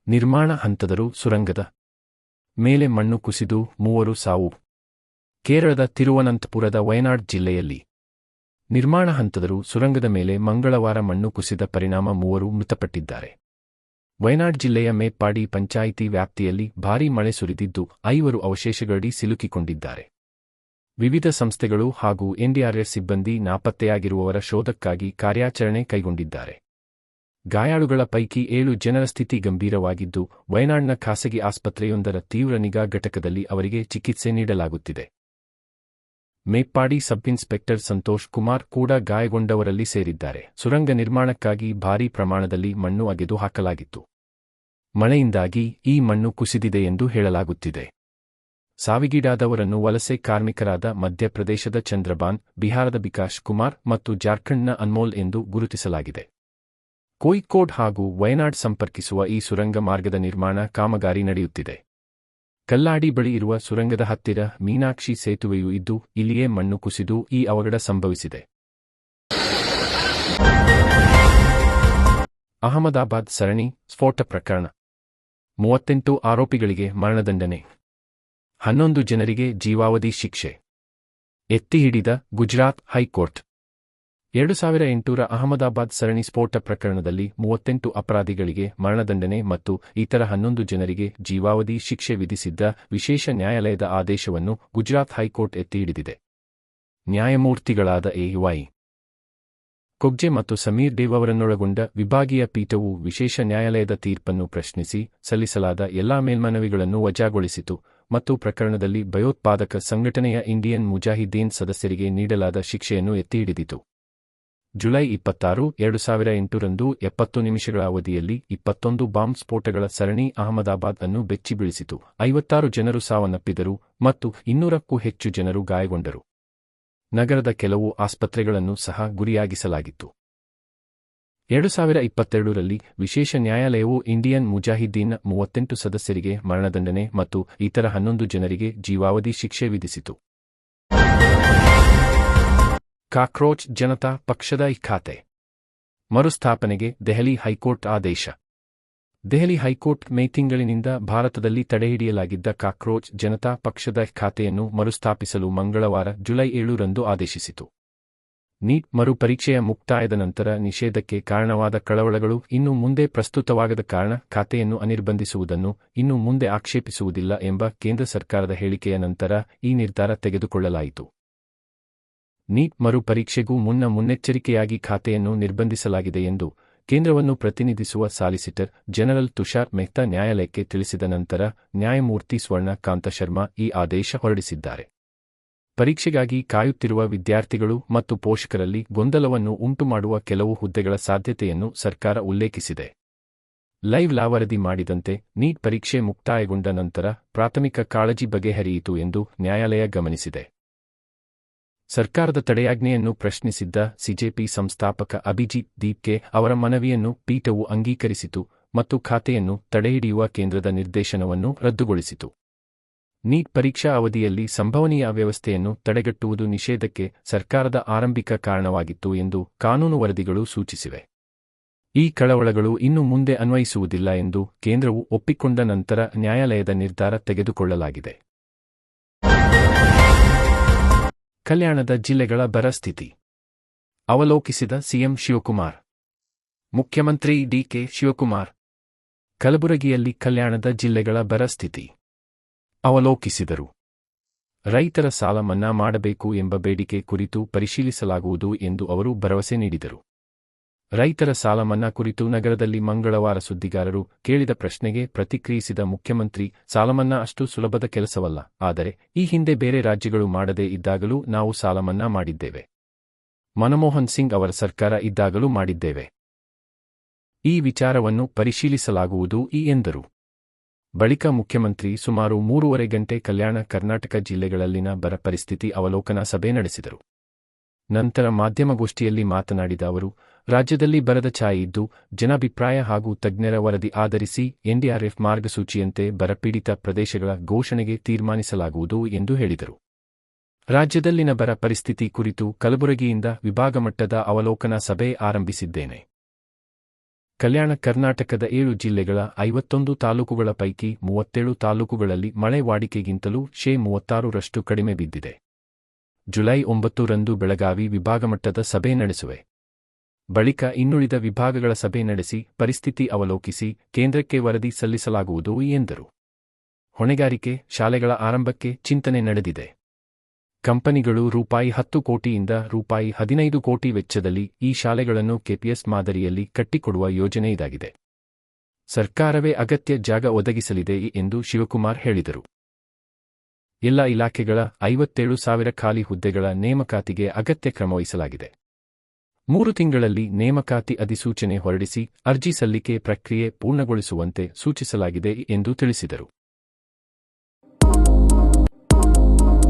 ನಿರ್ಮಾಣ ಹಂತದರು ಸುರಂಗದ ಮೇಲೆ ಮಣ್ಣು ಕುಸಿದು 3 ಸಾವು. ಕೇರಳದ ತಿರುವನಂತಪುರದ ವಯನಾಡ್ ಜಿಲ್ಲೆಯಲ್ಲಿ ನಿರ್ಮಾಣ ಹಂತದರು ಸುರಂಗದ ಮೇಲೆ ಮಂಗಳವಾರ ಮಣ್ಣು ಕುಸಿದ ಪರಿಣಾಮ 3 ಮೃತಪಟ್ಟಿದ್ದಾರೆ. ವಯನಾಡ್ ಜಿಲ್ಲೆಯ ಮೇಪ್ಪಾಡಿ ಪಂಚಾಯಿತಿ ವ್ಯಾಪ್ತಿಯಲ್ಲಿ ಭಾರೀ ಮಳೆ ಸುರಿದಿದ್ದು 5 ಅವಶೇಷಗಳಡಿ ಸಿಲುಕಿಕೊಂಡಿದ್ದಾರೆ. ವಿವಿಧ ಸಂಸ್ಥೆಗಳು ಹಾಗೂ ಎನ್ಡಿಆರ್ಎಫ್ ಸಿಬ್ಬಂದಿ ನಾಪತ್ತೆಯಾಗಿರುವವರ ಶೋಧಕ್ಕಾಗಿ ಕಾರ್ಯಾಚರಣೆ ಕೈಗೊಂಡಿದ್ದಾರೆ. ಗಾಯಾಳುಗಳ ಪೈಕಿ 7 ಜನರ ಸ್ಥಿತಿ ಗಂಭೀರವಾಗಿದ್ದು, ವಯನಾಡ್ನ ಖಾಸಗಿ ಆಸ್ಪತ್ರೆಯೊಂದರ ತೀವ್ರ ನಿಗಾ ಘಟಕದಲ್ಲಿ ಅವರಿಗೆ ಚಿಕಿತ್ಸೆ ನೀಡಲಾಗುತ್ತಿದೆ. ಮೇಪ್ಪಾಡಿ ಸಬ್ಇನ್ಸ್ಪೆಕ್ಟರ್ ಸಂತೋಷ್ ಕುಮಾರ್ ಕೂಡ ಗಾಯಗೊಂಡವರಲ್ಲಿ ಸೇರಿದ್ದಾರೆ. ಸುರಂಗ ನಿರ್ಮಾಣಕ್ಕಾಗಿ ಭಾರೀ ಪ್ರಮಾಣದಲ್ಲಿ ಮಣ್ಣು ಅಗೆದು ಹಾಕಲಾಗಿತ್ತು. ಮಳೆಯಿಂದಾಗಿ ಈ ಮಣ್ಣು ಕುಸಿದಿದೆ ಎಂದು ಹೇಳಲಾಗುತ್ತಿದೆ. ಸಾವಿಗೀಡಾದವರನ್ನು ವಲಸೆ ಕಾರ್ಮಿಕರಾದ ಮಧ್ಯಪ್ರದೇಶದ ಚಂದ್ರಬಾನ್, ಬಿಹಾರದ ಬಿಕಾಶ್ ಕುಮಾರ್ ಮತ್ತು ಜಾರ್ಖಂಡ್ನ ಅನ್ಮೋಲ್ ಎಂದು ಗುರುತಿಸಲಾಗಿದೆ. ಕೋಯಿಕೋಡ್ ಹಾಗೂ ವಯನಾಡ್ ಸಂಪರ್ಕಿಸುವ ಈ ಸುರಂಗ ಮಾರ್ಗದ ನಿರ್ಮಾಣ ಕಾಮಗಾರಿ ನಡೆಯುತ್ತಿದೆ. ಕಲ್ಲಾಡಿ ಬಳಿ ಇರುವ ಸುರಂಗದ ಹತ್ತಿರ ಮೀನಾಕ್ಷಿ ಸೇತುವೆಯೂ ಇದ್ದು, ಇಲ್ಲಿಯೇ ಮಣ್ಣು ಕುಸಿದು ಈ ಅವಘಡ ಸಂಭವಿಸಿದೆ. ಅಹಮದಾಬಾದ್ ಸರಣಿ ಸ್ಫೋಟ ಪ್ರಕರಣ 38 ಆರೋಪಿಗಳಿಗೆ ಮರಣದಂಡನೆ, 11 ಜನರಿಗೆ ಜೀವಾವಧಿ ಶಿಕ್ಷೆ ಎತ್ತಿಹಿಡಿದ ಗುಜರಾತ್ ಹೈಕೋರ್ಟ್. 2008ರ ಅಹಮದಾಬಾದ್ ಸರಣಿ ಸ್ಫೋಟ ಪ್ರಕರಣದಲ್ಲಿ 38 ಅಪರಾಧಿಗಳಿಗೆ ಮರಣದಂಡನೆ ಮತ್ತು ಇತರ 11 ಜನರಿಗೆ ಜೀವಾವಧಿ ಶಿಕ್ಷೆ ವಿಧಿಸಿದ್ದ ವಿಶೇಷ ನ್ಯಾಯಾಲಯದ ಆದೇಶವನ್ನು ಗುಜರಾತ್ ಹೈಕೋರ್ಟ್ ಎತ್ತಿಹಿಡಿದಿದೆ. ನ್ಯಾಯಮೂರ್ತಿಗಳಾದ ಎ.ವೈ. ಕೊಗ್ಜೆ ಮತ್ತು ಸಮೀರ್ ದೇವ್ ಅವರನ್ನೊಳಗೊಂಡ ವಿಭಾಗೀಯ ಪೀಠವು ವಿಶೇಷ ನ್ಯಾಯಾಲಯದ ತೀರ್ಪನ್ನು ಪ್ರಶ್ನಿಸಿ ಸಲ್ಲಿಸಲಾದ ಎಲ್ಲಾ ಮೇಲ್ಮನವಿಗಳನ್ನು ವಜಾಗೊಳಿಸಿತು ಮತ್ತು ಪ್ರಕರಣದಲ್ಲಿ ಭಯೋತ್ಪಾದಕ ಸಂಘಟನೆಯ ಇಂಡಿಯನ್ ಮುಜಾಹಿದ್ದೀನ್ ಸದಸ್ಯರಿಗೆ ನೀಡಲಾದ ಶಿಕ್ಷೆಯನ್ನು ಎತ್ತಿಹಿಡಿದಿತು. ಜುಲೈ 26, 2008 ರಂದು 70 ನಿಮಿಷಗಳ ಅವಧಿಯಲ್ಲಿ 21 ಬಾಂಬ್ ಸ್ಫೋಟಗಳ ಸರಣಿ ಅಹಮದಾಬಾದ್ ಅನ್ನು ಬೆಚ್ಚಿಬೀಳಿಸಿತು. 56 ಜನರು ಸಾವನ್ನಪ್ಪಿದರು ಮತ್ತು 200ಕ್ಕೂ ಹೆಚ್ಚು ಜನರು ಗಾಯಗೊಂಡರು. ನಗರದ ಕೆಲವು ಆಸ್ಪತ್ರೆಗಳನ್ನು ಸಹ ಗುರಿಯಾಗಿಸಲಾಗಿತ್ತು. 2022ರಲ್ಲಿ ವಿಶೇಷ ನ್ಯಾಯಾಲಯವು ಇಂಡಿಯನ್ ಮುಜಾಹಿದ್ದೀನ್ನ 38 ಸದಸ್ಯರಿಗೆ ಮರಣದಂಡನೆ ಮತ್ತು ಇತರ 11 ಜನರಿಗೆ ಜೀವಾವಧಿ ಶಿಕ್ಷೆ ವಿಧಿಸಿತು. ಕಾಕ್ರೋಚ್ ಜನತಾ ಪಕ್ಷದ ಖಾತೆ ಮರುಸ್ಥಾಪನೆಗೆ ದೆಹಲಿ ಹೈಕೋರ್ಟ್ ಆದೇಶ. ದೆಹಲಿ ಹೈಕೋರ್ಟ್ ಮೇ ತಿಂಗಳಿನಿಂದ ಭಾರತದಲ್ಲಿ ತಡೆಹಿಡಿಯಲಾಗಿದ್ದ ಕಾಕ್ರೋಚ್ ಜನತಾ ಪಕ್ಷದ ಖಾತೆಯನ್ನು ಮರುಸ್ಥಾಪಿಸಲು ಮಂಗಳವಾರ ಜುಲೈ 7 ರಂದು ಆದೇಶಿಸಿತು. ನೀಟ್ ಮರುಪರೀಕ್ಷೆಯ ಮುಕ್ತಾಯದ ನಂತರ ನಿಷೇಧಕ್ಕೆ ಕಾರಣವಾದ ಕಳವಳಗಳು ಇನ್ನು ಮುಂದೆ ಪ್ರಸ್ತುತವಾಗದ ಕಾರಣ ಖಾತೆಯನ್ನು ಅನಿರ್ಬಂಧಿಸುವುದನ್ನು ಇನ್ನು ಮುಂದೆ ಆಕ್ಷೇಪಿಸುವುದಿಲ್ಲ ಎಂಬ ಕೇಂದ್ರ ಸರ್ಕಾರದ ಹೇಳಿಕೆಯ ನಂತರ ಈ ನಿರ್ಧಾರ ತೆಗೆದುಕೊಳ್ಳಲಾಯಿತು. ನೀಟ್ ಮರುಪರೀಕ್ಷೆಗೂ ಮುನ್ನೆಚ್ಚರಿಕೆಯಾಗಿ ಖಾತೆಯನ್ನು ನಿರ್ಬಂಧಿಸಲಾಗಿದೆ ಎಂದು ಕೇಂದ್ರವನ್ನು ಪ್ರತಿನಿಧಿಸುವ ಸಾಲಿಸಿಟರ್ ಜನರಲ್ ತುಷಾರ್ ಮೆಹ್ತಾ ನ್ಯಾಯಾಲಯಕ್ಕೆ ತಿಳಿಸಿದ ನಂತರ ನ್ಯಾಯಮೂರ್ತಿ ಸ್ವರ್ಣ ಕಾಂತ ಶರ್ಮಾ ಈ ಆದೇಶ ಹೊರಡಿಸಿದ್ದಾರೆ. ಪರೀಕ್ಷೆಗಾಗಿ ಕಾಯುತ್ತಿರುವ ವಿದ್ಯಾರ್ಥಿಗಳು ಮತ್ತು ಪೋಷಕರಲ್ಲಿ ಗೊಂದಲವನ್ನು ಉಂಟುಮಾಡುವ ಕೆಲವು ಹುದ್ದೆಗಳ ಸಾಧ್ಯತೆಯನ್ನು ಸರ್ಕಾರ ಉಲ್ಲೇಖಿಸಿದೆ. ಲೈವ್ ಲಾ ವರದಿ ಮಾಡಿದಂತೆ ನೀಟ್ ಪರೀಕ್ಷೆ ಮುಕ್ತಾಯಗೊಂಡ ನಂತರ ಪ್ರಾಥಮಿಕ ಕಾಳಜಿ ಬಗೆಹರಿಯಿತು ಎಂದು ನ್ಯಾಯಾಲಯ ಗಮನಿಸಿದೆ. ಸರ್ಕಾರದ ತಡೆಯಾಜ್ಞೆಯನ್ನು ಪ್ರಶ್ನಿಸಿದ್ದ ಸಿಜೆಪಿ ಸಂಸ್ಥಾಪಕ ಅಭಿಜಿತ್ ದೀಪ್ಗೆ ಅವರ ಮನವಿಯನ್ನು ಪೀಠವು ಅಂಗೀಕರಿಸಿತು ಮತ್ತು ಖಾತೆಯನ್ನು ತಡೆಹಿಡಿಯುವ ಕೇಂದ್ರದ ನಿರ್ದೇಶನವನ್ನು ರದ್ದುಗೊಳಿಸಿತು. ನೀಟ್ ಪರೀಕ್ಷಾ ಅವಧಿಯಲ್ಲಿ ಸಂಭವನೀಯ ಅವ್ಯವಸ್ಥೆಯನ್ನು ತಡೆಗಟ್ಟುವುದು ನಿಷೇಧಕ್ಕೆ ಸರ್ಕಾರದ ಆರಂಭಿಕ ಕಾರಣವಾಗಿತ್ತು ಎಂದು ಕಾನೂನು ವರದಿಗಳು ಸೂಚಿಸಿವೆ. ಈ ಕಳವಳಗಳು ಇನ್ನು ಮುಂದೆ ಅನ್ವಯಿಸುವುದಿಲ್ಲ ಎಂದು ಕೇಂದ್ರವು ಒಪ್ಪಿಕೊಂಡ ನಂತರ ನ್ಯಾಯಾಲಯದ ನಿರ್ಧಾರ ತೆಗೆದುಕೊಳ್ಳಲಾಗಿದೆ. ಕಲ್ಯಾಣದ ಜಿಲ್ಲೆಗಳ ಬರ ಸ್ಥಿತಿ ಅವಲೋಕಿಸಿದ ಸಿಎಂ ಶಿವಕುಮಾರ್. ಮುಖ್ಯಮಂತ್ರಿ ಡಿ.ಕೆ. ಶಿವಕುಮಾರ್ ಕಲಬುರಗಿಯಲ್ಲಿ ಕಲ್ಯಾಣದ ಜಿಲ್ಲೆಗಳ ಬರ ಸ್ಥಿತಿ ಅವಲೋಕಿಸಿದರು. ರೈತರ ಸಾಲ ಮನ್ನಾ ಮಾಡಬೇಕು ಎಂಬ ಬೇಡಿಕೆ ಕುರಿತು ಪರಿಶೀಲಿಸಲಾಗುವುದು ಎಂದು ಅವರು ಭರವಸೆ ನೀಡಿದರು. ರೈತರ ಸಾಲ ಮನ್ನಾ ಕುರಿತು ನಗರದಲ್ಲಿ ಮಂಗಳವಾರ ಸುದ್ದಿಗಾರರು ಕೇಳಿದ ಪ್ರಶ್ನೆಗೆ ಪ್ರತಿಕ್ರಿಯಿಸಿದ ಮುಖ್ಯಮಂತ್ರಿ, ಸಾಲಮನ್ನಾ ಅಷ್ಟು ಸುಲಭದ ಕೆಲಸವಲ್ಲ, ಆದರೆ ಈ ಹಿಂದೆ ಬೇರೆ ರಾಜ್ಯಗಳು ಮಾಡದೇ ಇದ್ದಾಗಲೂ ನಾವು ಸಾಲಮನ್ನಾ ಮಾಡಿದ್ದೇವೆ. ಮನಮೋಹನ್ ಸಿಂಗ್ ಅವರ ಸರ್ಕಾರ ಇದ್ದಾಗಲೂ ಮಾಡಿದ್ದೇವೆ. ಈ ವಿಚಾರವನ್ನು ಪರಿಶೀಲಿಸಲಾಗುವುದು ಎಂದರು. ಬಳಿಕ ಮುಖ್ಯಮಂತ್ರಿ ಸುಮಾರು 3.5 ಗಂಟೆ ಕಲ್ಯಾಣ ಕರ್ನಾಟಕ ಜಿಲ್ಲೆಗಳಲ್ಲಿನ ಬರ ಪರಿಸ್ಥಿತಿ ಅವಲೋಕನಾ ಸಭೆ ನಡೆಸಿದರು. ನಂತರ ಮಾಧ್ಯಮಗೋಷ್ಠಿಯಲ್ಲಿ ಮಾತನಾಡಿದ ಅವರು, ರಾಜ್ಯದಲ್ಲಿ ಬರದ ಛಾಯೆ ಇದ್ದು, ಜನಾಭಿಪ್ರಾಯ ಹಾಗೂ ತಜ್ಞರ ವರದಿ ಆಧರಿಸಿ ಎನ್ಡಿಆರ್ಎಫ್ ಮಾರ್ಗಸೂಚಿಯಂತೆ ಬರಪೀಡಿತ ಪ್ರದೇಶಗಳ ಘೋಷಣೆಗೆ ತೀರ್ಮಾನಿಸಲಾಗುವುದು ಎಂದು ಹೇಳಿದರು. ರಾಜ್ಯದಲ್ಲಿನ ಬರ ಪರಿಸ್ಥಿತಿ ಕುರಿತು ಕಲಬುರಗಿಯಿಂದ ವಿಭಾಗಮಟ್ಟದ ಅವಲೋಕನಾ ಸಭೆ ಆರಂಭಿಸಿದ್ದೇನೆ. ಕಲ್ಯಾಣ ಕರ್ನಾಟಕದ 7 ಜಿಲ್ಲೆಗಳ 51 ತಾಲೂಕುಗಳ ಪೈಕಿ 37 ತಾಲೂಕುಗಳಲ್ಲಿ ಮಳೆ ವಾಡಿಕೆಗಿಂತಲೂ 36% ಕಡಿಮೆ ಬಿದ್ದಿದೆ. ಜುಲೈ 9ರಂದು ಬೆಳಗಾವಿ ವಿಭಾಗಮಟ್ಟದ ಸಭೆ ನಡೆಸುವೆ. ಬಳಿಕ ಇನ್ನುಳಿದ ವಿಭಾಗಗಳ ಸಭೆ ನಡೆಸಿ ಪರಿಸ್ಥಿತಿ ಅವಲೋಕಿಸಿ ಕೇಂದ್ರಕ್ಕೆ ವರದಿ ಸಲ್ಲಿಸಲಾಗುವುದು ಎಂದರು. ಹೊಣೆಗಾರಿಕೆ ಶಾಲೆಗಳ ಆರಂಭಕ್ಕೆ ಚಿಂತನೆ ನಡೆದಿದೆ. ಕಂಪನಿಗಳು ₹10 ಕೋಟಿಯಿಂದ ₹15 ಕೋಟಿ ವೆಚ್ಚದಲ್ಲಿ ಈ ಶಾಲೆಗಳನ್ನು ಕೆಪಿಎಸ್ ಮಾದರಿಯಲ್ಲಿ ಕಟ್ಟಿಕೊಡುವ ಯೋಜನೆ ಇದಾಗಿದೆ. ಸರ್ಕಾರವೇ ಅಗತ್ಯ ಜಾಗ ಒದಗಿಸಲಿದೆ ಎಂದು ಶಿವಕುಮಾರ್ ಹೇಳಿದರು. ಎಲ್ಲ ಇಲಾಖೆಗಳ 57,000 ಖಾಲಿ ಹುದ್ದೆಗಳ ನೇಮಕಾತಿಗೆ ಅಗತ್ಯ ಕ್ರಮವಹಿಸಲಾಗಿದೆ. 3 ತಿಂಗಳಲ್ಲಿ ನೇಮಕಾತಿ ಅಧಿಸೂಚನೆ ಹೊರಡಿಸಿ ಅರ್ಜಿ ಸಲ್ಲಿಕೆ ಪ್ರಕ್ರಿಯೆ ಪೂರ್ಣಗೊಳಿಸುವಂತೆ ಸೂಚಿಸಲಾಗಿದೆ ಎಂದು ತಿಳಿಸಿದರು.